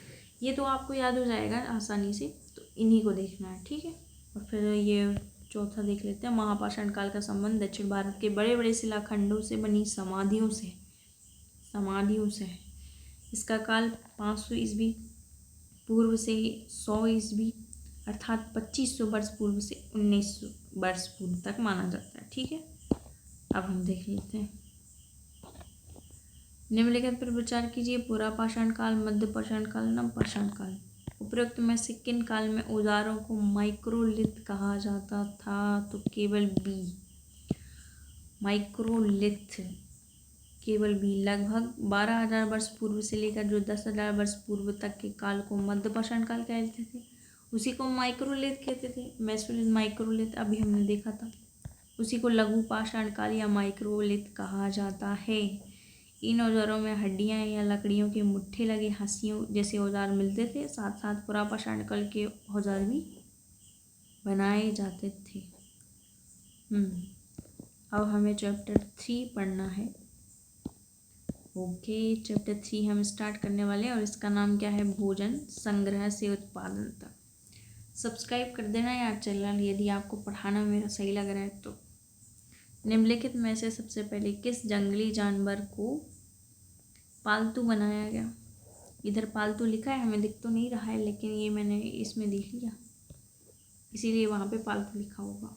ये तो आपको याद हो जाएगा आसानी से। तो इन्हीं को देखना है। ठीक है, और फिर ये चौथा देख लेते हैं। महापाषाण काल का संबंध दक्षिण भारत के बड़े बड़े शिलाखंडों से बनी समाधियों से है। इसका काल 500 ईस्वी पूर्व से 100 ईस्वी अर्थात 2500 वर्ष पूर्व से 1900 वर्ष पूर्व तक माना जाता है। ठीक है, अब हम देख लेते हैं। निम्नलिखित पर विचार कीजिए। पुरापाषाण काल, मध्य पाषाण काल, नवपाषाण काल। उपरोक्त में से किन काल में औजारों को माइक्रोलिथ कहा जाता था? तो केवल बी, माइक्रोलिथ, केवल बी। लगभग 12,000 वर्ष पूर्व से लेकर जो 10,000 वर्ष पूर्व तक के काल को मध्यपाषाण काल कहते थे, उसी को माइक्रोलिथ कहते थे। मेसोलिथ, माइक्रोलिथ अभी हमने देखा था। उसी को लघु पाषाण काल या माइक्रोलिथ कहा जाता है। इन औजारों में हड्डियां या लकड़ियों के मुट्ठे लगे हंसियों जैसे औजार मिलते थे। साथ साथ पुरापाषाण काल के औजार भी बनाए जाते थे। अब हमें चैप्टर 3 पढ़ना है। ओके, चैप्टर 3 हम स्टार्ट करने वाले हैं और इसका नाम क्या है? भोजन संग्रह से उत्पादन तक। सब्सक्राइब कर देना यार चैनल, यदि आपको पढ़ाना मेरा सही लग रहा है तो। निम्नलिखित में से सबसे पहले किस जंगली जानवर को पालतू बनाया गया? इधर पालतू लिखा है, हमें दिख तो नहीं रहा है, लेकिन ये मैंने इसमें देख लिया। इसीलिए वहाँ पे पालतू लिखा होगा।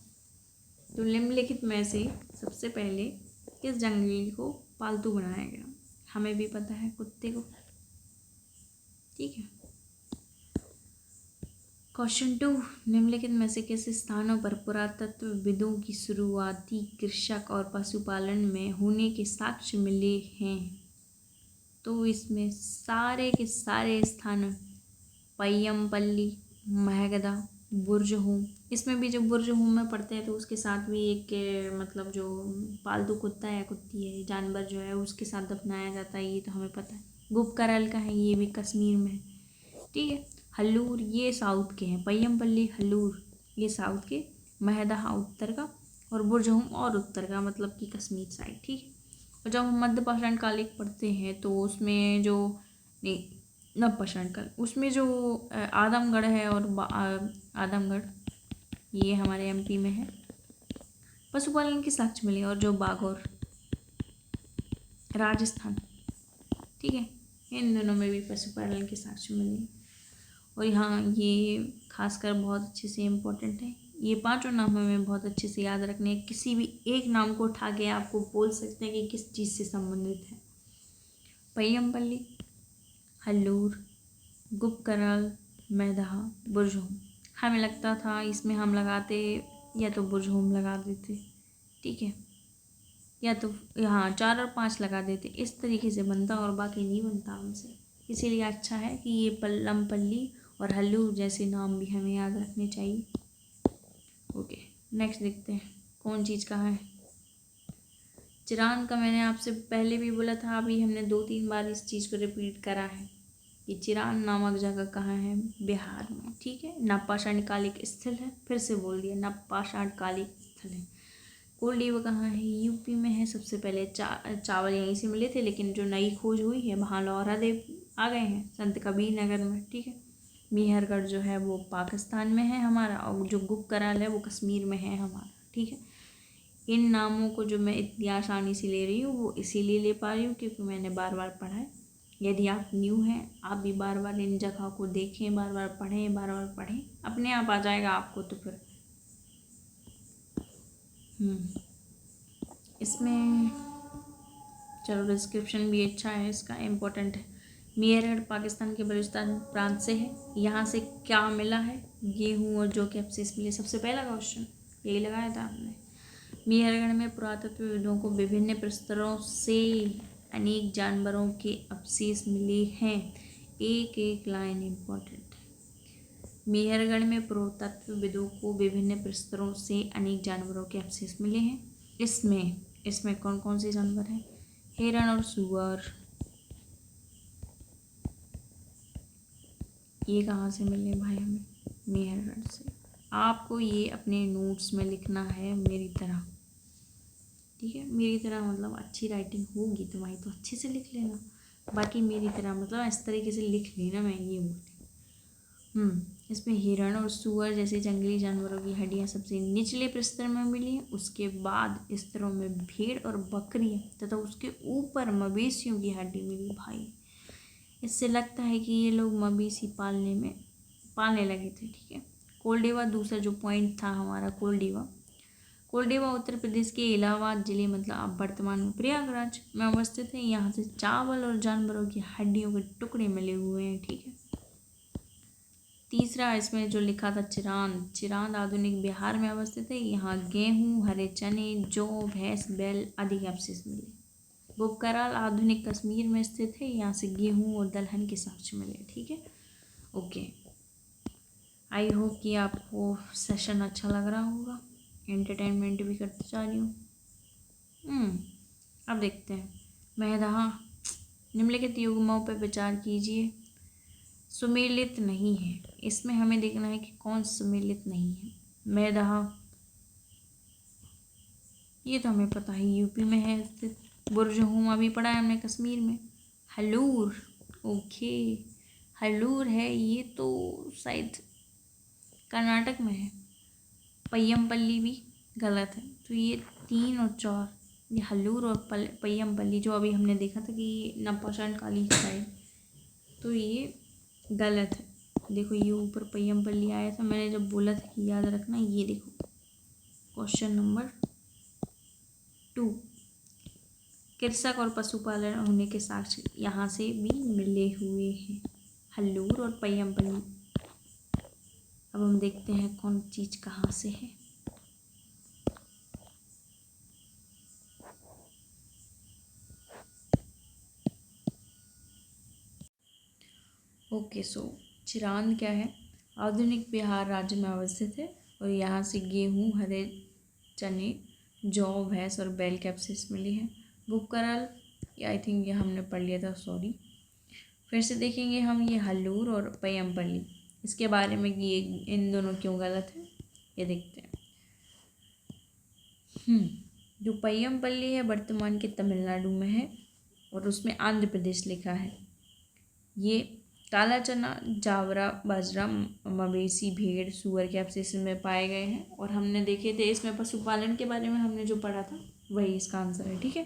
तो निम्नलिखित में से सबसे पहले किस जंगली को पालतू बनाया गया? हमें भी पता है, कुत्ते को। ठीक है। क्वेश्चन 2, निम्नलिखित में से किस स्थानों पर पुरातत्वविदों की शुरुआती कृषक और पशुपालन में होने के साक्ष्य मिले हैं? तो इसमें सारे के सारे स्थान पय्यमपल्ली, महगदा, बुर्जहूम, इसमें भी जो बुर्जहूम में पढ़ते हैं तो उसके साथ भी एक मतलब जो पालतू कुत्ता या कुत्ती है, जानवर जो है उसके साथ दफनाया जाता है, ये तो हमें पता है। गुपकरल का है, ये भी कश्मीर में है। ठीक है। हल्लूर ये साउथ के हैं, पय्यमपल्ली हल्लूर ये साउथ के, महदहा उत्तर का, और बुर्जहूम और उत्तर का, मतलब कि कश्मीर साइड। ठीक है। और जब हम मध्य पाषाण कालिक पढ़ते हैं तो उसमें जो नहीं नव पाषाण काल, उसमें जो आदमगढ़ है और आदमगढ़ ये हमारे एमपी में है, पशुपालन के साक्ष्य मिले, और जो बागौर राजस्थान। ठीक है। इन दोनों में भी पशुपालन के साक्ष्य मिले। और यहाँ ये खासकर बहुत अच्छे से इम्पोर्टेंट है, ये पांचों नाम हमें बहुत अच्छे से याद रखने हैं। किसी भी एक नाम को उठा के आपको बोल सकते हैं कि किस चीज़ से संबंधित है। पय्यमपल्ली, हल्लूर, गुपकरल, मैदहा, बुर्जहूम। हमें लगता था इसमें हम लगाते या तो बुर्जहूम लगा देते, ठीक है, या तो यहाँ 4 और 5 लगा देते, इस तरीके से बनता और बाकी नहीं बनता हमसे। इसीलिए अच्छा है कि ये पल्लमपल्ली और हल्लूर जैसे नाम भी हमें याद रखने चाहिए। ओके, नेक्स्ट देखते हैं कौन चीज़ कहाँ है। चिरान का मैंने आपसे पहले भी बोला था, अभी हमने 2-3 बार इस चीज़ को रिपीट करा है कि चिरान नामक जगह कहाँ है, बिहार में। ठीक है। नवपाषाण कालिक स्थल है, फिर से बोल दिया, नवपाषाण कालिक स्थल है। कोल्डीव कहाँ है, यूपी में है। सबसे पहले चावल यहीं से मिले थे, लेकिन जो नई खोज हुई है वहाँ लौहरा देव आ गए हैं, संत कबीर नगर में। ठीक है। मेहरगढ़ जो है वो पाकिस्तान में है हमारा, और जो गुपकरल है वो कश्मीर में है हमारा। ठीक है। इन नामों को जो मैं इतनी आसानी से ले रही हूँ वो इसीलिए ले पा रही हूँ क्योंकि मैंने बार बार पढ़ा है। यदि आप न्यू हैं, आप भी बार बार इन जगह को देखें, बार बार पढ़ें, बार बार पढ़ें, अपने आप आ जाएगा आपको। तो फिर इसमें चलो डिस्क्रिप्शन भी अच्छा है इसका, इम्पोर्टेंट है। मेहरगढ़ पाकिस्तान के बलूचिस्तान प्रांत से है। यहाँ से क्या मिला है, गेहूँ और जौ के अवशेष मिले। सबसे पहला क्वेश्चन यही लगाया था आपने। मेहरगढ़ में पुरातत्वविदों को विभिन्न प्रस्तरों से अनेक जानवरों के अवशेष मिले हैं। एक एक लाइन इम्पोर्टेंट है। मेहरगढ़ में पुरातत्वविदों को विभिन्न प्रस्तरों से अनेक जानवरों के अवशेष मिले हैं। इसमें कौन कौन से जानवर हैं? हिरण और सुअर। ये कहाँ से मिले भाई हमें? मेहरगढ़ से। आपको ये अपने नोट्स में लिखना है मेरी तरह, ठीक है। मेरी तरह मतलब अच्छी राइटिंग होगी तुम्हारी तो अच्छे से लिख लेना, बाकी मेरी तरह मतलब इस तरीके से लिख लेना, मैं ये बोलती हूँ। इसमें हिरण और सुअर जैसे जंगली जानवरों की हड्डियाँ सबसे निचले प्रस्तर में मिली हैं। उसके बाद स्तरों में भेड़ और बकरियाँ तथा उसके ऊपर मवेशियों की हड्डी मिली। भाई इससे लगता है कि ये लोग मवेशी पालने लगे थे। ठीक है। कोल्डेवा दूसरा जो पॉइंट था हमारा, कोल्डेवा उत्तर प्रदेश के इलाहाबाद जिले मतलब अब वर्तमान में प्रयागराज में अवस्थित है। यहाँ से चावल और जानवरों की हड्डियों के टुकड़े मिले हुए हैं। ठीक है। तीसरा इसमें जो लिखा था चिरांद आधुनिक बिहार में अवस्थित है। यहाँ गेहूँ, हरे चने, जौ, भैंस, बैल आदि के अवशेष मिले। गुपकरल आधुनिक कश्मीर में स्थित है। यहाँ से गेहूँ और दलहन के साक्ष्य मिले। ठीक है। ओके, आई होप कि आपको सेशन अच्छा लग रहा होगा, एंटरटेनमेंट भी करते जा रही हूँ। अब देखते हैं महदहा। निम्नलिखित युग्मों पर विचार कीजिए। सुमेलित नहीं है, इसमें हमें देखना है कि कौन सुमेलित नहीं है। महदहा ये तो हमें पता है यूपी में है स्थित। बुर्जहूम अभी पढ़ा है हमने कश्मीर में। हल्लूर, ओके, हल्लूर है ये तो शायद कर्नाटक में है। पय्यमपल्ली भी गलत है। तो ये 3 और 4, ये हल्लूर और पय्यमपल्ली जो अभी हमने देखा था कि नवपाषाण काली साइड, तो ये गलत है। देखो ये ऊपर पय्यमपल्ली आया था, मैंने जब बोला था कि याद रखना, ये देखो क्वेश्चन नंबर 2, कृषक और पशुपालन होने के साक्ष्य यहाँ से भी मिले हुए हैं, हल्लूर और पय्यमपल्ली। अब हम देखते हैं कौन चीज कहाँ से है। ओके, सो चिरांद क्या है? आधुनिक बिहार राज्य में अवस्थित है और यहाँ से गेहूँ, हरे चने, जौ, भैंस और बैल कैप्सिस मिली है। भूपकराल, आई थिंक ये हमने पढ़ लिया था, सॉरी। फिर से देखेंगे हम ये हल्लूर और पय्यमपल्ली, इसके बारे में कि ये इन दोनों क्यों गलत है, ये देखते हैं। जो पय्यमपल्ली है वर्तमान के तमिलनाडु में है और उसमें आंध्र प्रदेश लिखा है। ये काला चना, जावरा, बाजरा, मवेशी, भेड़, सूअर कैप्सिस में पाए गए हैं और हमने देखे थे इसमें पशुपालन के बारे में हमने जो पढ़ा था वही इसका आंसर है, ठीक है।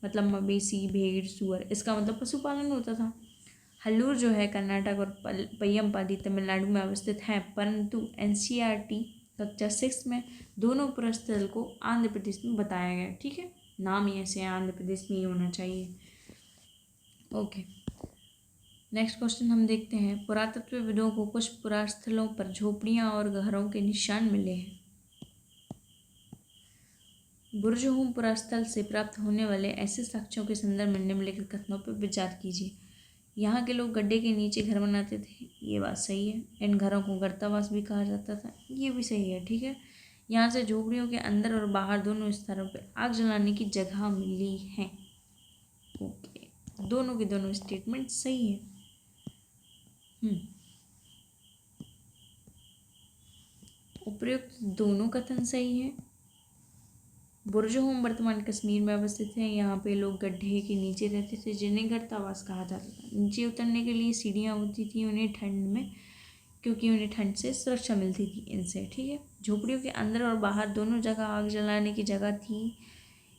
मतलब मवेशी, भेड़, सूअर, इसका मतलब पशुपालन होता था। हल्लूर जो है कर्नाटक और पय्यमपल्ली तमिलनाडु में अवस्थित है, परंतु एनसीईआरटी कक्षा 6 में दोनों पुरस्थल को आंध्र प्रदेश में बताया गया, ठीक है। नाम ही ऐसे आंध्र प्रदेश में ही होना चाहिए। ओके, नेक्स्ट क्वेश्चन हम देखते हैं। पुरातत्वविदों को कुछ पुरास्थलों पर झोपड़ियां और घरों के निशान मिले हैं। बुर्जहोम पुरास्थल से प्राप्त होने वाले ऐसे साक्ष्यों के संदर्भ में निम्नलिखित कथनों पर विचार कीजिए। यहाँ के लोग गड्ढे के नीचे घर बनाते थे, ये बात सही है। इन घरों को गर्तावास भी कहा जाता था, ये भी सही है, ठीक है। यहाँ से झोपड़ियों के अंदर और बाहर दोनों स्थानों पर आग जलाने की जगह मिली है। ओके, दोनों के दोनों स्टेटमेंट सही है। उपयुक्त दोनों कथन सही है। बुर्जहोम वर्तमान कश्मीर में अवस्थित है। यहाँ पे लोग गड्ढे के नीचे रहते थे, जिन्हें गर्तावास कहा जाता था। नीचे उतरने के लिए सीढ़ियाँ होती थी उन्हें ठंड में, क्योंकि उन्हें ठंड से सुरक्षा मिलती थी इनसे, ठीक है। झोपड़ियों के अंदर और बाहर दोनों जगह आग जलाने की जगह थी।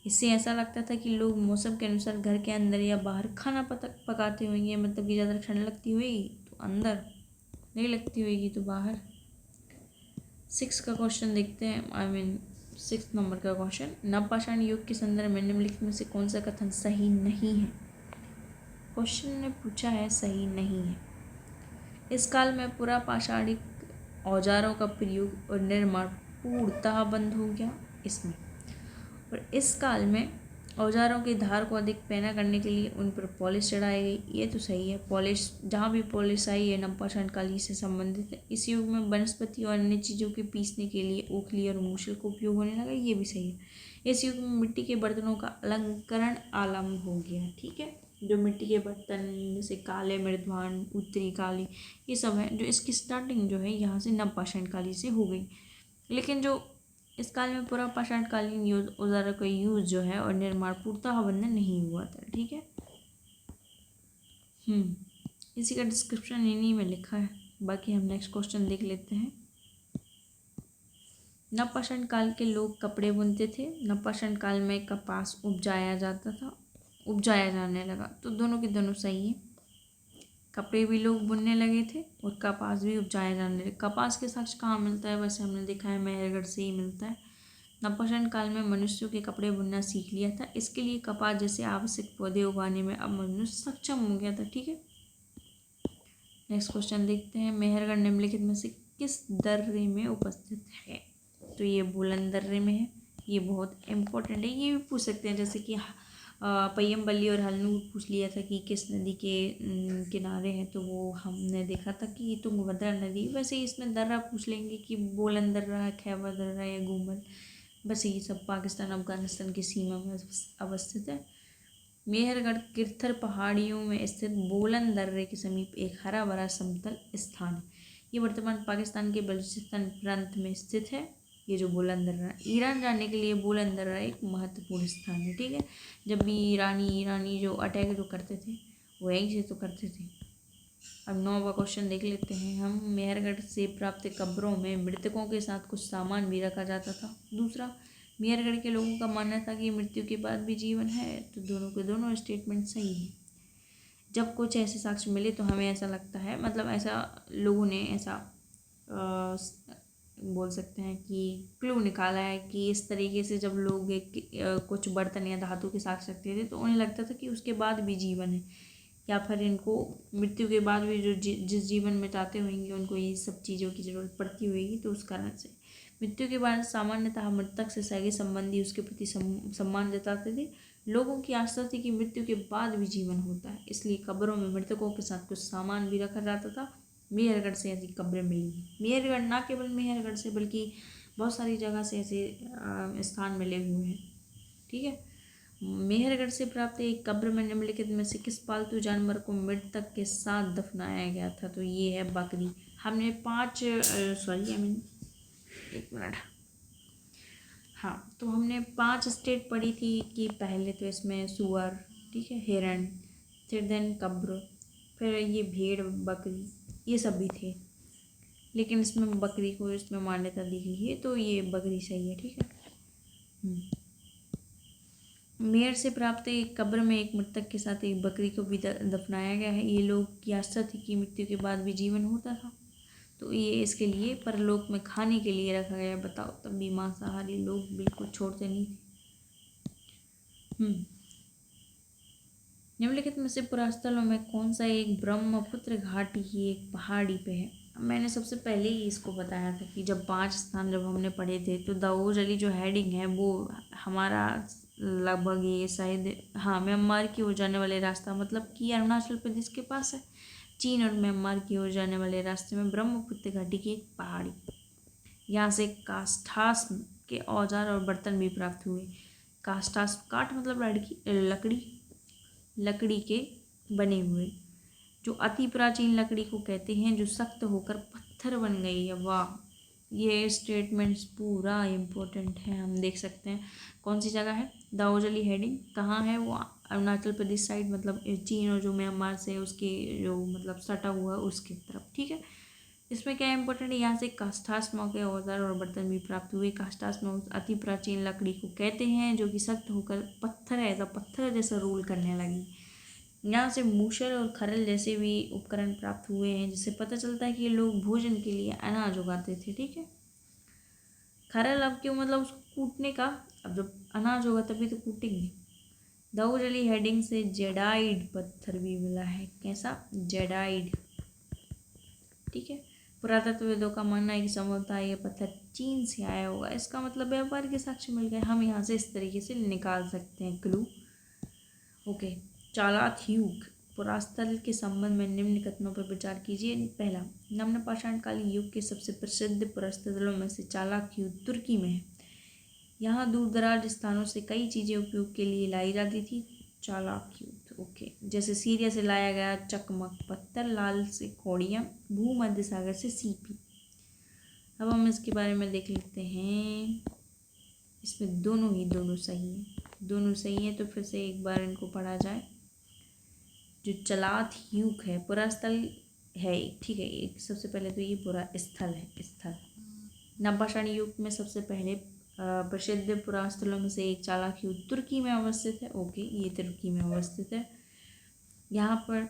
इससे ऐसा लगता था कि लोग मौसम के अनुसार घर के अंदर या बाहर खाना पकाते होंगे, मतलब कि ज़्यादा ठंड लगती हुई तो अंदर, नहीं लगती होगी तो बाहर। 6 का क्वेश्चन देखते हैं, 6 नंबर का क्वेश्चन। नवपाषाण युग के संदर्भ में निम्नलिखित में से कौन सा कथन सही नहीं है? क्वेश्चन ने पूछा है सही नहीं है। इस काल में पुरापाषाणिक औजारों का प्रयोग और निर्माण पूर्णतः बंद हो गया इसमें। और इस काल में औजारों की धार को अधिक पैना करने के लिए उन पर पॉलिश चढ़ाई गई, ये तो सही है। पॉलिश, जहाँ भी पॉलिश आई है नवपाषाण काल ही से संबंधित है। इस युग में वनस्पति और अन्य चीज़ों के पीसने के लिए ओखली और मूसल का उपयोग होने लगा, ये भी सही है। इस युग में मिट्टी के बर्तनों का अलंकरण आरंभ हो गया, ठीक है। जो मिट्टी के बर्तन जैसे काले मृदवान, उत्तरी काली, ये सब है, जो इसकी स्टार्टिंग जो है यहाँ से नवपाषाण काल से हो गई। लेकिन जो इस काल में पुरापाषाण कालीन औजारों का यूज जो है और निर्माण पूर्णतः बंद नहीं हुआ था, ठीक है। इसी का डिस्क्रिप्शन इन्हीं में लिखा है। बाकी हम नेक्स्ट क्वेश्चन देख लेते हैं। नवपाषाण काल के लोग कपड़े बुनते थे। नवपाषाण काल में कपास उपजाया जाने लगा, तो दोनों के दोनों सही है। कपड़े भी लोग बुनने लगे थे और कपास भी उपजाया जाने लगा। कपास के साक्ष्य कहाँ मिलता है? वैसे हमने देखा है मेहरगढ़ से ही मिलता है। नवपाषाण काल में मनुष्यों के कपड़े बुनना सीख लिया था, इसके लिए कपास जैसे आवश्यक पौधे उगाने में अब मनुष्य सक्षम हो गया था, ठीक है। नेक्स्ट क्वेश्चन देखते हैं। मेहरगढ़ निम्नलिखित में से किस दर्रे में उपस्थित है? तो ये बोलन दर्रे में है। ये बहुत इम्पोर्टेंट है, ये भी पूछ सकते हैं, जैसे कि पय्यमपल्ली और हल्लूर पूछ लिया था कि किस नदी के किनारे है, तो वो हमने देखा था कि तुंगभद्रा नदी। वैसे इसमें दर्रा पूछ लेंगे कि बोलन दर्रा है, खैबर दर्रा या गुमल, बस ये सब पाकिस्तान अफगानिस्तान की सीमा में अवस्थित है। मेहरगढ़ किरथर पहाड़ियों में स्थित बोलन दर्रे के समीप एक हरा भरा समतल स्थान है। ये वर्तमान पाकिस्तान के बलूचिस्तान प्रांत में स्थित है। ये जो बोलन दर्रा, ईरान जाने के लिए बोलन दर्रा एक महत्वपूर्ण स्थान है, ठीक है। जब भी ईरानी जो अटैक जो करते थे वो यहीं से तो करते थे। अब 9वां क्वेश्चन देख लेते हैं हम। मेहरगढ़ से प्राप्त कब्रों में मृतकों के साथ कुछ सामान भी रखा जाता था। दूसरा, मेहरगढ़ के लोगों का मानना था कि मृत्यु के बाद भी जीवन है, तो दोनों के दोनों स्टेटमेंट सही है। जब कुछ ऐसे साक्ष्य मिले तो हमें ऐसा लगता है, मतलब ऐसा लोगों ने ऐसा बोल सकते हैं कि क्लू निकाला है कि इस तरीके से जब लोग कुछ बर्तन या धातु के साक्ष्य रखते थे तो उन्हें लगता था कि उसके बाद भी जीवन है, या फिर इनको मृत्यु के बाद भी जो जिस जीवन में जाते होंगे उनको ये सब चीज़ों की ज़रूरत पड़ती होगी। तो उस कारण से मृत्यु के बाद सामान्यतः मृतक से सगे संबंधी उसके प्रति सम्मान जताते थे। लोगों की आस्था थी कि मृत्यु के बाद भी जीवन होता है, इसलिए कब्रों में मृतकों के साथ कुछ सामान भी रखा जाता था। मेहरगढ़ से ऐसी कब्रें मिली हैं। मेहरगढ़ ना केवल मेहरगढ़ से बल्कि बहुत सारी जगह से ऐसे स्थान मिले हुए हैं। ठीक है, मेहरगढ़ से प्राप्त एक कब्र में निम्नलिखित में से किस पालतू जानवर को मृतक के साथ दफनाया गया था? तो ये है बकरी। हमने 5 एक मिनट, हाँ, तो हमने 5 स्टेट पढ़ी थी कि पहले तो इसमें सुअर, ठीक है, हिरण, फिर देन कब्र, फिर ये भेड़, बकरी, ये सब भी थे, लेकिन इसमें बकरी को इसमें मान्यता दी गई है, तो ये बकरी सही है। ठीक है, मेयर से प्राप्त एक कब्र में एक मृतक के साथ एक बकरी को भी दफनाया गया है। ये लोग की आस्था थी कि मृत्यु के बाद भी जीवन होता था, तो ये इसके लिए परलोक में खाने के लिए रखा गया। बताओ, तब भी मांसाहारी लोग बिल्कुल छोड़ते नहीं थे। निम्नलिखित में से पुरास्थलों में कौन सा एक ब्रह्मपुत्र घाटी की एक पहाड़ी पे है? मैंने सबसे पहले ही इसको बताया था कि जब 5 स्थान जब हमने पढ़े थे तो दाऊद अली जो हेडिंग है वो हमारा लगभग ये शायद, हाँ, म्यांमार की ओर जाने वाले रास्ता, मतलब कि अरुणाचल प्रदेश के पास है। चीन और म्यांमार की ओर जाने वाले रास्ते में ब्रह्मपुत्र घाटी की एक पहाड़ी, यहाँ से काष्ठास के औजार और बर्तन भी प्राप्त हुए। काष्ठास, काठ मतलब लकड़ी के बने हुए, जो अति प्राचीन लकड़ी को कहते हैं जो सख्त होकर पत्थर बन गई है। वाह, ये स्टेटमेंट्स पूरा इम्पोर्टेंट है। हम देख सकते हैं कौन सी जगह है। दाऊद अली हेडिंग कहाँ है? वो अरुणाचल प्रदेश साइड, मतलब चीन और जो म्यांमार से उसके जो मतलब सटा हुआ है उसकी तरफ। ठीक है, इसमें क्या इम्पोर्टेंट है, यहाँ से काष्ठास्म के औजार और बर्तन भी प्राप्त हुए। काष्ठास्म अति प्राचीन लकड़ी को कहते हैं जो कि सख्त होकर पत्थर जैसा रोल करने लगी। यहाँ से मूसल और खरल जैसे भी उपकरण प्राप्त हुए हैं, जिससे पता चलता है कि लोग भोजन के लिए अनाज उगाते थे। ठीक है, खरल अब क्यों, मतलब उसको कूटने का, अब जब अनाज होगा तभी तो कूटेंगे। दाऊद अली हेडिंग से जेडाइड पत्थर भी मिला है। कैसा? जेडाइड। ठीक है, पुरातत्वविदों का मानना है कि संभवतः यह पत्थर चीन से आया होगा। इसका मतलब व्यापार के साक्ष्य मिल गए। हम यहाँ से इस तरीके से निकाल सकते हैं क्लू। ओके, चालाक युग पुरास्थल के संबंध में निम्न कथनों पर विचार कीजिए। पहला, नम्न पाषाणकालीन युग के सबसे प्रसिद्ध पुरास्थलों में से चालाक युग तुर्की में है। यहाँ दूर दराज स्थानों से कई चीज़ें उपयोग के लिए लाई जाती थी। चालाक युग, ओके, जैसे सीरिया से लाया गया चकमक पत्थर, लाल से कौड़ियाँ, भूमध्य सागर से सीपी। अब हम इसके बारे में देख लेते हैं। इसमें दोनों सही हैं, दोनों सही हैं। तो फिर से एक बार इनको पढ़ा जाए। जो चलात युग है पुरास्थल है, ठीक है, एक सबसे पहले तो ये पूरा स्थल है। स्थल नवपाषाण युग में सबसे पहले प्रसिद्ध पुरास्थलों में से एक चालाक युग तुर्की में अवस्थित है। ओके, ये तुर्की में अवस्थित है। यहाँ पर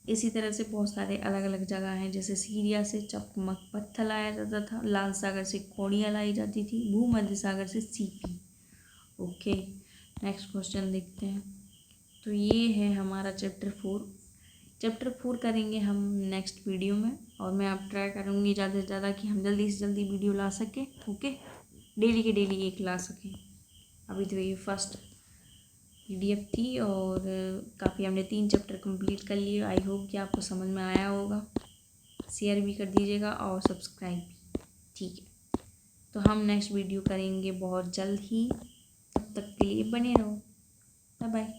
इसी तरह से बहुत सारे अलग अलग जगह हैं, जैसे सीरिया से चकमक पत्थर लाया जाता था, लाल सागर से कौड़ियाँ लाई जाती थी, भूमध्य सागर से सीपी। ओके, नेक्स्ट क्वेश्चन देखते हैं। तो ये है हमारा चैप्टर 4 करेंगे हम नेक्स्ट वीडियो में, और मैं अब ट्राई करूँगी ज़्यादा से ज़्यादा कि हम जल्दी से जल्दी वीडियो ला सकें। ओके, डेली के डेली एक ला सकें। अभी तो ये फर्स्ट PDF थी और काफ़ी हमने 3 चैप्टर कंप्लीट कर लिए। आई होप कि आपको समझ में आया होगा। शेयर भी कर दीजिएगा और सब्सक्राइब भी। ठीक है, तो हम नेक्स्ट वीडियो करेंगे बहुत जल्द ही। तब तक के लिए बने रहो। Bye bye.